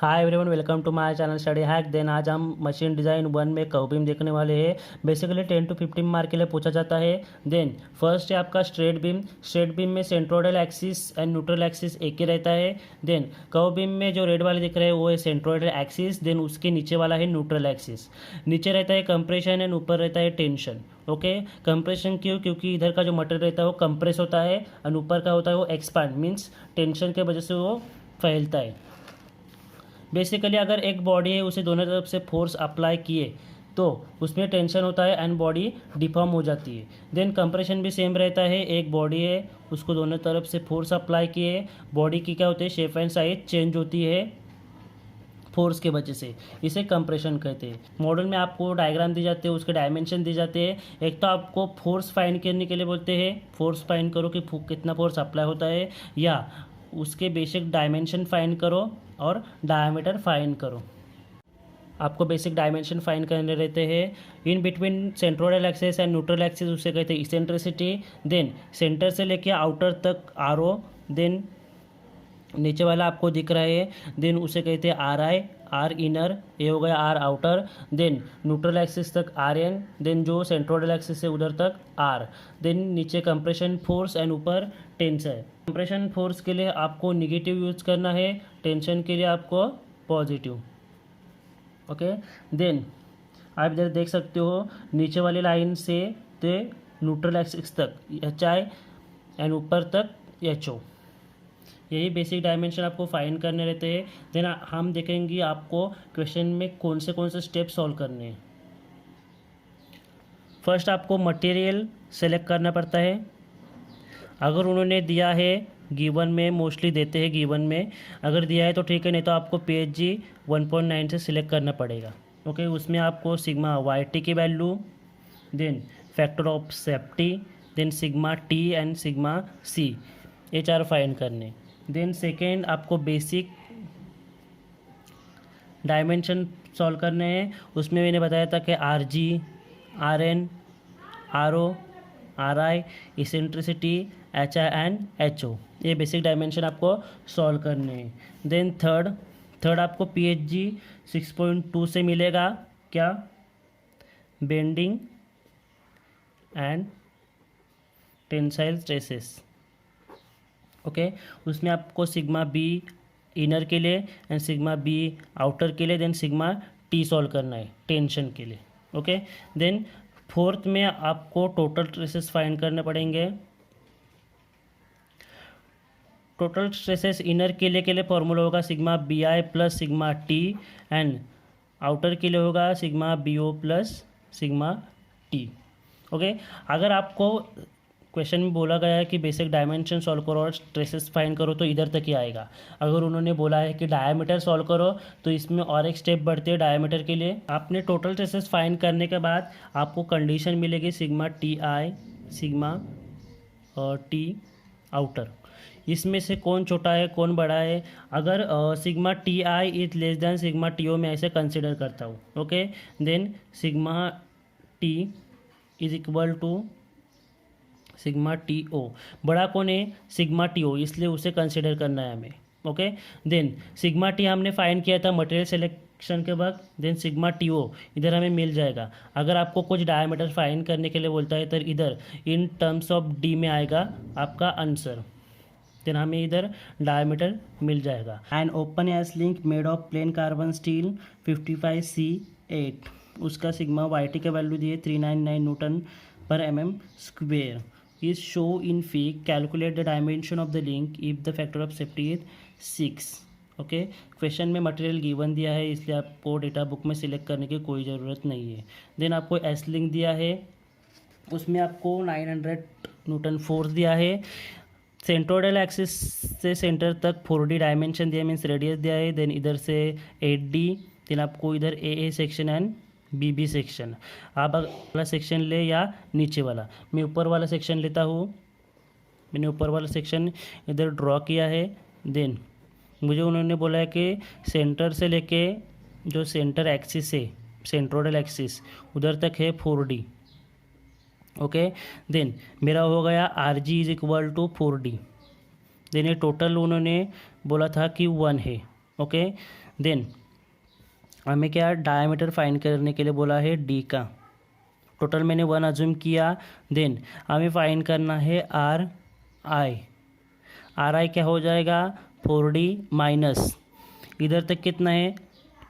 Hi everyone, welcome to my channel study hack. Then आज हम machine design 1 में curve beam देखने वाले हैं। बेसिकली 10 to 15 मार्क के लिए पूछा जाता है। देन फर्स्ट है आपका स्ट्रेट बीम। स्ट्रेट बीम में centroidal axis and neutral axis एक ही रहता है। देन कर्व बीम में जो रेड वाले दिख रहे हैं वो है सेंट्रोइडल एक्सिस, देन उसके नीचे वाला है न्यूट्रल एक्सिस। नीचे रहता है कंप्रेशन एंड ऊपर रहता है टेंशन। ओके, कंप्रेशन क्यों? क्योंकि इधर का जो मटेरियल रहता है वो कंप्रेस होता है और ऊपर का होता है वो एक्सपांड, मीन्स टेंशन के वजह से वो फैलता है। बेसिकली अगर एक बॉडी है उसे दोनों तरफ से फोर्स अप्लाई किए तो उसमें टेंशन होता है एंड बॉडी डिफॉर्म हो जाती है। देन कंप्रेशन भी सेम रहता है, एक बॉडी है उसको दोनों तरफ से फोर्स अप्लाई किए, बॉडी की क्या होती है शेप एंड साइज चेंज होती है फोर्स के वजह से, इसे कंप्रेशन कहते हैं। मॉडल में आपको डायग्राम दी जाते हैं, उसके डायमेंशन दी जाते हैं। एक तो आपको फोर्स फाइंड करने के लिए बोलते हैं, फोर्स फाइंड करो कि कितना फोर्स अप्लाई होता है, या उसके बेसिक डायमेंशन फाइंड करो और डायमीटर फाइंड करो। आपको बेसिक डायमेंशन फाइंड करने रहते हैं। In between centroidal axis and neutral axis उसे कहते हैं इसेंट्रिसिटी। देन सेंटर से लेके आउटर तक आर, देन नीचे वाला आपको दिख रहा है, देन उसे कहते हैं आर आई, आर इनर, ये हो गया R outer. Then neutral axis तक आर एन, देन जो सेंट्रोइडल एक्सिस है उधर तक आर। देन नीचे कंप्रेशन फोर्स एंड ऊपर टेंशन। कंप्रेशन फोर्स के लिए आपको निगेटिव यूज करना है, टेंशन के लिए आपको पॉजिटिव। ओके, देन आप इधर देख सकते हो नीचे वाली लाइन से ते न्यूट्रल एक्सिस तक एच आई एंड ऊपर तक एच ओ, यही बेसिक डायमेंशन आपको फाइंड करने रहते हैं। देन हम देखेंगे आपको क्वेश्चन में कौन से स्टेप सॉल्व करने हैं। फर्स्ट आपको मटेरियल सेलेक्ट करना पड़ता है। अगर उन्होंने दिया है गिवन में, मोस्टली देते हैं गिवन में, अगर दिया है तो ठीक है, नहीं तो आपको PSG 1.9 से सिलेक्ट करना पड़ेगा। ओके, उसमें आपको सिग्मा YT की value, then factor of safety, then sigma T and sigma C, ये चार फाइंड करने। देन सेकेंड आपको बेसिक डायमेंशन सॉल्व करने हैं। उसमें मैंने बताया था कि RG, RN, RO, RI, eccentricity, HI and HO, ये बेसिक डायमेंशन आपको सॉल्व करने हैं। देन थर्ड आपको PSG 6.2 से मिलेगा क्या? Bending and tensile stresses. Okay, उसमें आपको सिग्मा B इनर के लिए एंड सिग्मा B आउटर के लिए, देन सिग्मा T सॉल्व करना है टेंशन के लिए। ओके, देन फोर्थ में आपको टोटल स्ट्रेसेस फाइंड करने पड़ेंगे। टोटल स्ट्रेसेस इनर के लिए फॉर्मूला होगा sigma BI plus sigma T and outer के लिए होगा sigma BO plus sigma T। Okay, अगर आपको क्वेश्चन में बोला गया है कि बेसिक डायमेंशन सॉल्व करो और स्ट्रेसेस फाइंड करो तो इधर तक ही आएगा। अगर उन्होंने बोला है कि डायमीटर सॉल्व करो तो इसमें और एक स्टेप बढ़ते हैं डायमीटर के लिए। आपने टोटल स्ट्रेसेस फाइंड करने के बाद आपको कंडीशन मिलेगी sigma TI, sigma T outer, इसमें से कौन छोटा है कौन बड़ा है। अगर sigma TI is less than sigma TO मैं ऐसे कंसिडर करता हूँ। Okay, then sigma T is equal to sigma TO, बड़ा कौन है? सिग्मा TO, इसलिए उसे कंसिडर करना है हमें। ओके, देन सिग्मा T हमने फाइंड किया था मटेरियल सिलेक्शन के वक्त, देन सिग्मा TO इधर हमें मिल जाएगा। अगर आपको कुछ डायमीटर फाइंड करने के लिए बोलता है तो इधर इन टर्म्स ऑफ D में आएगा आपका आंसर, देन हमें इधर डायमीटर मिल जाएगा। And open S link made of plane carbon steel 55C8, उसका सिग्मा YT का वैल्यू दिए 399 न्यूटन पर mm square is show in fig, calculate the dimension of the link if the factor of safety is 6। Okay, question में material given दिया है इसलिए आपको data book में सिलेक्ट करने की कोई ज़रूरत नहीं है। देन आपको एस लिंक दिया है, उसमें आपको 900 न्यूटन फोर्स दिया है। सेंट्रोइडल एक्सिस से सेंटर तक 4D डायमेंशन दिया, मीन्स रेडियस दिया है। देन इधर से 8D, देन आपको इधर AA section and BB section. आप वाला सेक्शन ले या नीचे वाला, मैं ऊपर वाला सेक्शन लेता हूँ। मैंने ऊपर वाला सेक्शन इधर ड्रॉ किया है। देन मुझे उन्होंने बोला है कि सेंटर से लेके जो सेंटर एक्सिस है सेंट्रोइडल एक्सिस उधर तक है 4D। ओके, देन मेरा हो गया RG is equal to 4D। Then ये टोटल उन्होंने बोला था कि 1 है। ओके, देन हमें क्या डायमीटर फाइंड करने के लिए बोला है डी का, टोटल मैंने 1 अज्यूम किया। देन हमें फाइंड करना है आर आई क्या हो जाएगा 4D माइनस इधर तक कितना है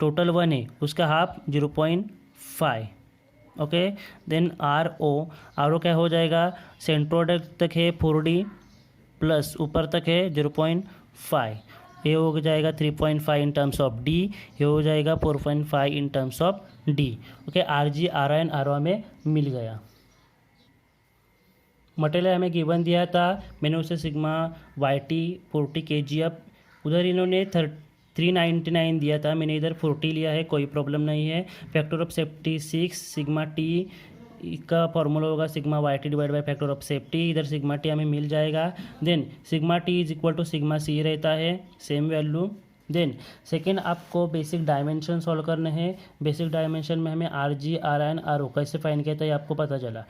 टोटल 1 है, उसका half 0.5। Okay, then R O क्या हो जाएगा सेंट्रोइड तक है 4D प्लस ऊपर तक है 0.5, ये हो जाएगा 3.5 इन टर्म्स ऑफ डी, ये हो जाएगा 4.5 in terms of D. Okay, R G R I N R O में मिल गया। मटेरियल हमें गिवन दिया था, मैंने उसे सिग्मा वाई टी 40 kg, अब उधर इन्होंने 399 दिया था, मैंने इधर 40 लिया है, कोई प्रॉब्लम नहीं है। Factor of safety 6 sigma T का फॉर्मूला होगा sigma Y T divide by factor of safety, इधर सिग्मा टी हमें मिल जाएगा। Then sigma T is equal to sigma C रहता है, सेम वैल्यू। देन सेकेंड आपको बेसिक डायमेंशन सॉल्व करने हैं। बेसिक डायमेंशन में हमें R G R N R O कैसे फाइंड किया था ये आपको पता चला।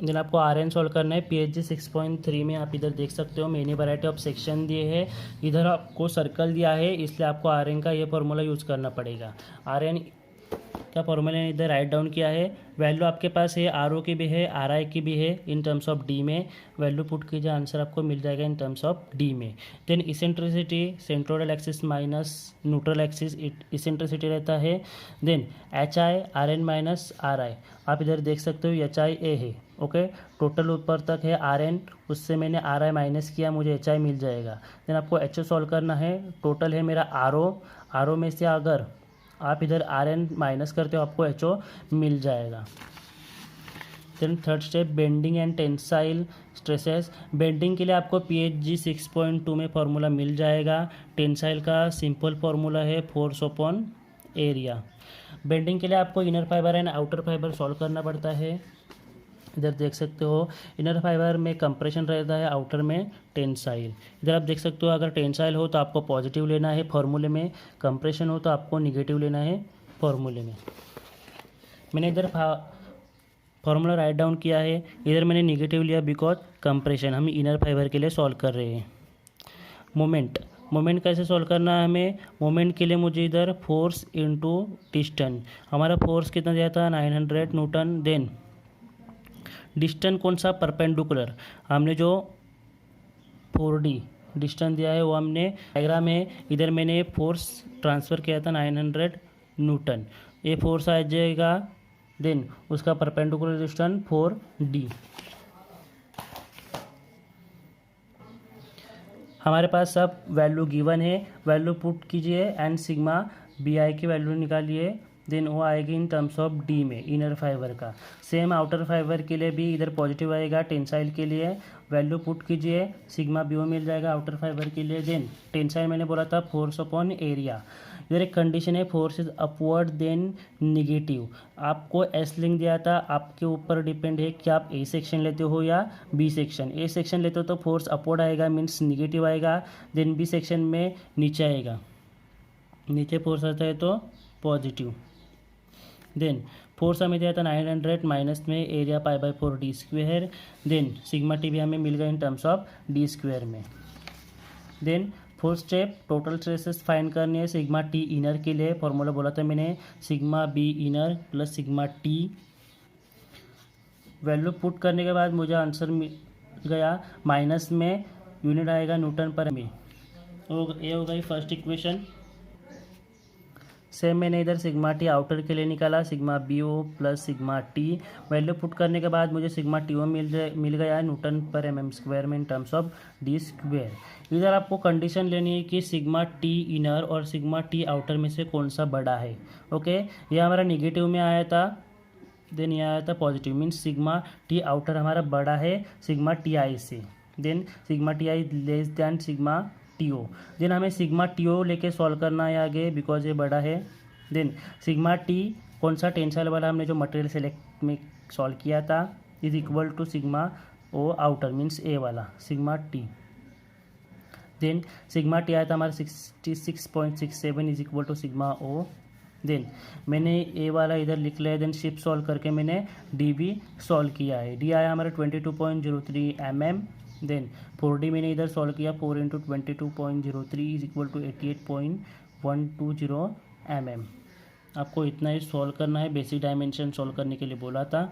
देन आपको आर एन सॉल्व करना है। PHG 6.3 में आप इधर देख सकते हो मेनी वैरायटी ऑफ सेक्शन दिए हैं, इधर आपको सर्कल दिया है, इसलिए आपको आर एन का ये फॉर्मूला यूज़ करना पड़ेगा। आर एन का फॉर्मूला इधर राइट डाउन किया है। वैल्यू आपके पास है आर ओ की भी है आर आई की भी है इन टर्म्स ऑफ डी में, वैल्यू पुट कीजिए आंसर आपको मिल जाएगा इन टर्म्स ऑफ डी में। Then eccentricity centroidal axis minus neutral axis eccentricity रहता है। Then H I R N minus R I, आप इधर देख सकते हो एच आई ए है। ओके, टोटल ऊपर तक है आर एन, उससे मैंने आर आई माइनस किया, मुझे एच आई मिल जाएगा। देन आपको एच ओ सॉल्व करना है। टोटल है मेरा आर ओ में से अगर आप इधर आर एन माइनस करते हो आपको एच ओ मिल जाएगा। Then third step bending and tensile stresses. Bending के लिए आपको PHG 6.2 में फॉर्मूला मिल जाएगा। टेंसाइल का सिंपल फॉर्मूला है फोर्स अपॉन एरिया। बेंडिंग के लिए आपको inner fibre and outer fibre solve करना पड़ता है। इधर देख सकते हो इनर फाइबर में कंप्रेशन रहता है, आउटर में टेंसाइल। इधर आप देख सकते हो अगर टेंसाइल हो तो आपको पॉजिटिव लेना है फॉर्मूले में, कंप्रेशन हो तो आपको निगेटिव लेना है फॉर्मूले में। मैंने इधर फॉर्मूला राइट डाउन किया है, इधर मैंने निगेटिव लिया बिकॉज कंप्रेशन, हम इनर फाइबर के लिए सॉल्व कर रहे हैं। मोमेंट कैसे सॉल्व करना है हमें, मोमेंट के लिए मुझे इधर फोर्स इंटू डिस्टेंस, हमारा फोर्स कितना दिया था 900 न्यूटन। देन डिस्टेंस कौन सा परपेंडिकुलर, हमने जो 4D डिस्टेंस दिया है वो हमने डायग्राम में इधर मैंने फोर्स ट्रांसफ़र किया था 900 न्यूटन, ये फोर्स आ जाएगा। देन उसका परपेंडिकुलर डिस्टेंस 4D। हमारे पास सब वैल्यू गिवन है, वैल्यू पुट कीजिए एंड सिग्मा BI की वैल्यू निकालिए। देन वो आएगी इन टर्म्स ऑफ डी में इनर फाइबर का। सेम आउटर फाइबर के लिए भी इधर पॉजिटिव आएगा, टेंसाइल के लिए वैल्यू पुट कीजिए सिग्मा BO मिल जाएगा आउटर फाइबर के लिए। देन टेंसाइल मैंने बोला था फोर्स अपॉन एरिया, इधर एक कंडीशन है force is upward then negative, आपको एस लिंक दिया था, आपके ऊपर डिपेंड है कि आप ए सेक्शन लेते हो या बी सेक्शन। ए सेक्शन लेते हो तो फोर्स अपवर्ड आएगा मीन्स निगेटिव आएगा, देन बी सेक्शन में नीचे आएगा, नीचे फोर्स आता है तो पॉजिटिव। देन फोर्स हमें दिया था 900 माइनस में area π/4D²। Then sigma T भी हमें मिल गया इन टर्म्स ऑफ D² में। Then fourth step total stresses find करनी है सिग्मा टी इनर के लिए, फॉर्मूला बोला था मैंने sigma B inner plus sigma T. Value put करने के बाद मुझे आंसर मिल गया, माइनस में यूनिट आएगा न्यूटन पर में, ये हो गई फर्स्ट इक्वेशन। सेम मैंने इधर सिग्मा टी आउटर के लिए निकाला, sigma BO plus sigma T. Value put करने के बाद मुझे सिग्मा TO मिल गया न्यूटन पर mm² में इन टर्म्स ऑफ D²। इधर आपको कंडीशन लेनी है कि सिग्मा टी इनर और सिग्मा टी आउटर में से कौन सा बड़ा है। ओके, ये हमारा निगेटिव में आया था, देन ये आया था positive, means sigma T outer हमारा बड़ा है सिग्मा TI से। Then sigma TI less than sigma TO। Then हमें सिग्मा TO लेके सॉल्व करना है आगे बिकॉज ये बड़ा है। देन सिग्मा T कौन सा टेंसाइल वाला हमने जो मटेरियल सेलेक्ट में सॉल्व किया था is equal to sigma O outer means A वाला sigma T। Then sigma T आया था हमारा 66.67 is equal to sigma O। Then मैंने A वाला इधर लिख लिया, देन शिफ्ट सॉल्व करके मैंने D भी सॉल्व किया है। D आया हमारा 22.03 mm। देन 4D मैंने इधर सॉल्व किया, 4 × 22.03 इज इक्वल टू 88.1 120 mm। आपको इतना ही सॉल्व करना है, बेसिक डायमेंशन सॉल्व करने के लिए बोला था।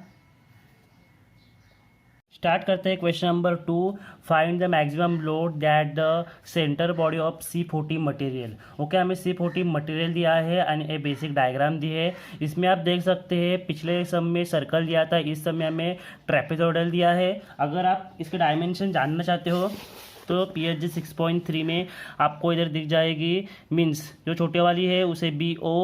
स्टार्ट करते हैं question number 2। Find the maximum load that the centre body of C40 material. Okay, हमें C40 मटेरियल दिया है एंड ए बेसिक डायग्राम दी है। इसमें आप देख सकते हैं पिछले सम में सर्कल दिया था, इस समय हमें ट्रेपेजॉइडल दिया है। अगर आप इसके डायमेंशन जानना चाहते हो तो PSG 6.3 में आपको इधर दिख जाएगी। मीन्स जो छोटे वाली है उसे BO,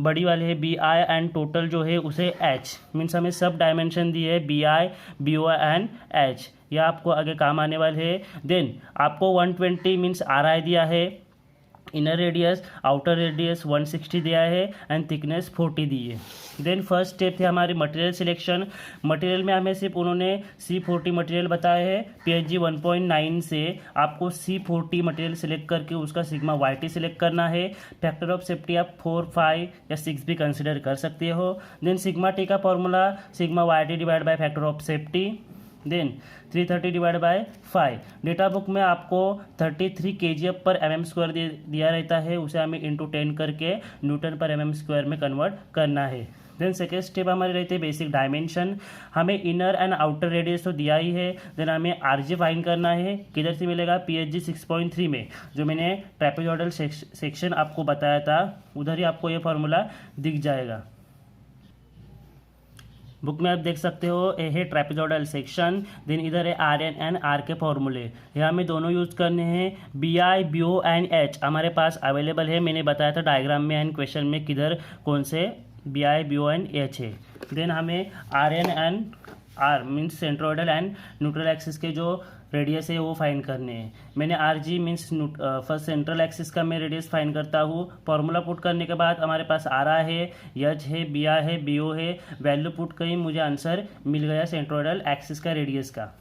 बड़ी वाली है BI एंड टोटल जो है उसे H। मीन्स हमें सब डायमेंशन दी है BI, BO एंड H। यह आपको आगे काम आने वाले है। देन आपको 120 मीन्स RI दिया है, इनर रेडियस आउटर रेडियस 160 दिया है एंड थिकनेस 40 दी है। देन फर्स्ट स्टेप थे हमारे मटेरियल सिलेक्शन। मटेरियल में हमें सिर्फ उन्होंने C40 मटेरियल बताया है। PSG 1.9 से आपको C40 मटेरियल सिलेक्ट करके उसका सिग्मा YT सिलेक्ट करना है। फैक्टर ऑफ सेफ्टी आप 4, 5 या 6 भी कंसिडर कर सकते हो। देन सिग्मा T का formula sigma YT divide by factor of safety, then 330 divide by 5। Data book में आपको 33 kgf पर mm² दिया रहता है, उसे हमें इंटू 10 करके न्यूटन पर mm² में कन्वर्ट करना है। देन सेकेंड स्टेप हमारे रहते हैं बेसिक डायमेंशन। हमें इनर एंड आउटर रेडियस तो दिया ही है। देन हमें RG फाइंड करना है। किधर से मिलेगा? PSG 6.3 में, जो मैंने ट्रेपेजॉइडल सेक्शन आपको बताया था उधर ही आपको ये फॉर्मूला दिख जाएगा। बुक में आप देख सकते हो ये है ट्रेपेजॉइडल सेक्शन। देन इधर है RN एंड R के फॉर्मूले, यहाँ हमें दोनों यूज़ करने हैं। BI, BO एंड H हमारे पास अवेलेबल है, मैंने बताया था डायग्राम में एंड क्वेश्चन में किधर कौन से BI, BO एंड H है। देन हमें RN and R means centroidal and neutral axis के जो रेडियस है वो फाइंड करने हैं। मैंने RG means first central axis का मैं रेडियस फाइंड करता हूँ। फॉर्मूला पुट करने के बाद हमारे पास RI है, H है, BI है, BO है। वैल्यू पुट करी, मुझे आंसर मिल गया सेंट्रोइडल एक्सिस का रेडियस का।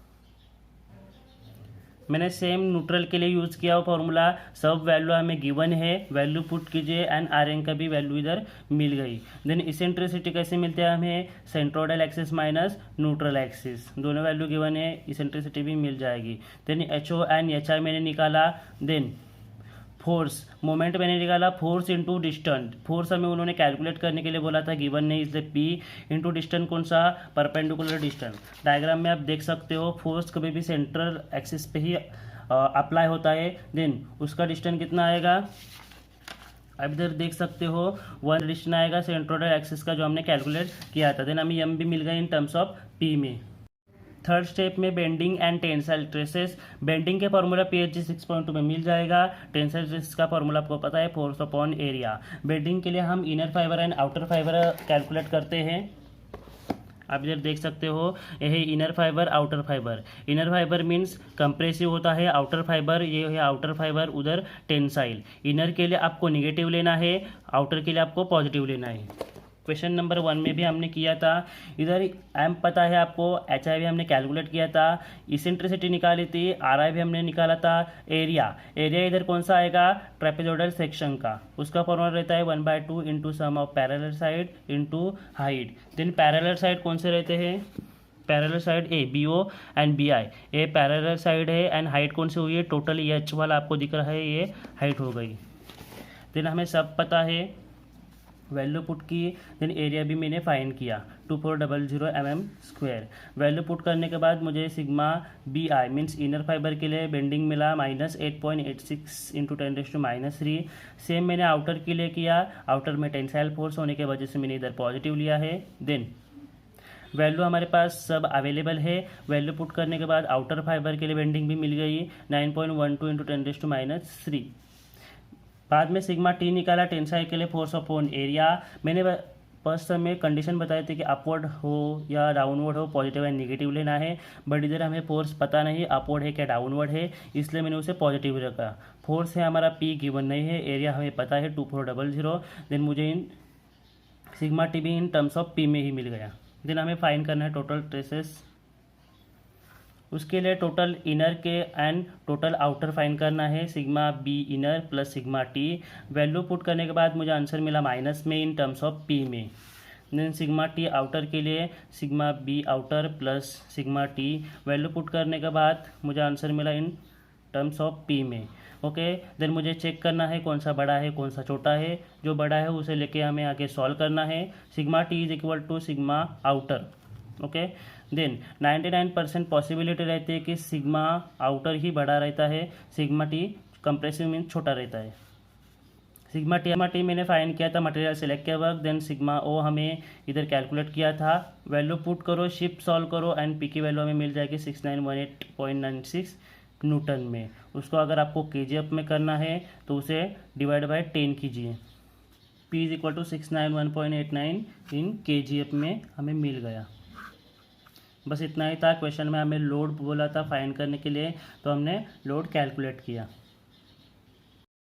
मैंने सेम न्यूट्रल के लिए यूज़ किया हुआ फॉर्मूला, सब वैल्यू हमें गिवन है, वैल्यू पुट कीजिए एंड RN का भी वैल्यू इधर मिल गई। देन इसेंट्रिसिटी कैसे मिलते हैं हमें? Centroidal axis minus neutral axis, दोनों वैल्यू गिवन है, इसेंट्रिसिटी भी मिल जाएगी। देन HO एंड HI मैंने निकाला। देन फोर्स मोमेंट मैंने निकाला, फोर्स इंटू डिस्टेंस। फोर्स हमें उन्होंने कैलकुलेट करने के लिए बोला था, गिवन नहीं, इसलिए P इंटू डिस्टेंस कौन सा? Perpendicular distance. डायग्राम में आप देख सकते हो फोर्स कभी भी सेंट्रल एक्सिस पे ही अप्लाई होता है। देन उसका डिस्टेंस कितना आएगा? अब इधर देख सकते हो 1 डिस्टेंस आएगा सेंट्रोइडल एक्सिस का जो हमने कैलकुलेट किया था। देन हमें M भी मिल गया इन टर्म्स ऑफ P में। थर्ड स्टेप में bending and tensile stresses. Bending के फॉर्मूला PSG 6.2 में मिल जाएगा। टेंसाइल स्ट्रेस का फॉर्मूला आपको पता है, फोर्स अपॉन एरिया। बेंडिंग के लिए हम inner fibre and outer fibre calculate करते हैं। आप इधर देख सकते हो ये है inner fibre, outer fibre. Inner fibre means compressive होता है, आउटर फाइबर ये है आउटर फाइबर, उधर टेंसाइल। इनर के लिए आपको निगेटिव लेना है, आउटर के लिए आपको पॉजिटिव लेना है। क्वेश्चन नंबर 1 में भी हमने किया था। इधर M पता है आपको, HI भी हमने कैलकुलेट किया था, इसेंट्रिसिटी निकाली थी, RI भी हमने निकाला था। एरिया इधर कौन सा आएगा? ट्रेपेजॉइडल सेक्शन का, उसका फॉर्मूला रहता है 1/2 into sum of parallel side into height. Then parallel side कौन से रहते हैं? Parallel side A, BO and BI, ये पैरेलल साइड है एंड हाइट कौन सी हुई है? टोटल ये H वाला आपको दिख रहा है, ये हाइट हो गई। देन हमें सब पता है, वैल्यू पुट की। देन एरिया भी मैंने फाइंड किया 2400 mm²। वैल्यू पुट करने के बाद मुझे sigma BI means inner fibre के लिए बेंडिंग मिला -8.86 इंटू 10⁻³ सेम मैंने आउटर के लिए किया। आउटर में टेंसाइल फोर्स होने की वजह से मैंने इधर पॉजिटिव लिया है। देन वैल्यू हमारे पास सब अवेलेबल है। वैल्यू पुट करने के बाद आउटर फाइबर के लिए बेंडिंग भी मिल गई 9.12 इंटू 10⁻³ बाद में सिग्मा T निकाला टेंसाइल के लिए, फोर्स अपॉन एरिया। मैंने फर्स्ट में कंडीशन बताए थे कि अपवर्ड हो या डाउनवर्ड हो, पॉजिटिव एंड नेगेटिव लेना है, बट इधर हमें फोर्स पता नहीं अपवर्ड है क्या डाउनवर्ड है, इसलिए मैंने उसे पॉजिटिव रखा। फोर्स है हमारा P गिवन नहीं है, एरिया हमें पता है 2400। देन मुझे इन सिग्मा T भी इन टर्म्स ऑफ P में ही मिल गया। देन हमें फाइंड करना है टोटल ट्रेसेस, उसके लिए टोटल इनर के एंड टोटल आउटर फाइंड करना है, sigma B inner plus sigma T। Value put करने के बाद मुझे आंसर मिला माइनस में इन टर्म्स ऑफ P में। देन सिग्मा T आउटर के लिए sigma B outer plus sigma T। Value put करने के बाद मुझे आंसर मिला इन टर्म्स ऑफ पी में। ओके, देन मुझे चेक करना है कौन सा बड़ा है कौन सा छोटा है। जो बड़ा है उसे लेके हमें आगे सॉल्व करना है। Sigma T is equal to sigma outer. Okay, then 99% possibility रहती है कि सिग्मा आउटर ही बड़ा रहता है, सिग्मा टी कंप्रेसिव मीन छोटा रहता है। सिग्मा टी मैंने फाइंड किया था मटेरियल सेलेक्ट के वक्त, देन सिग्मा ओ हमें इधर कैलकुलेट किया था। वैल्यू पुट करो, शिफ्ट सॉल्व करो एंड पी की वैल्यू हमें मिल जाएगी 6918.96 न्यूटन में। उसको अगर आपको केजीएफ में करना है तो उसे डिवाइड बाय 10 कीजिए। P is equal to 691.89 in kgf में हमें मिल गया। बस इतना ही था। क्वेश्चन में हमें लोड बोला था फाइंड करने के लिए, तो हमने लोड कैलकुलेट किया।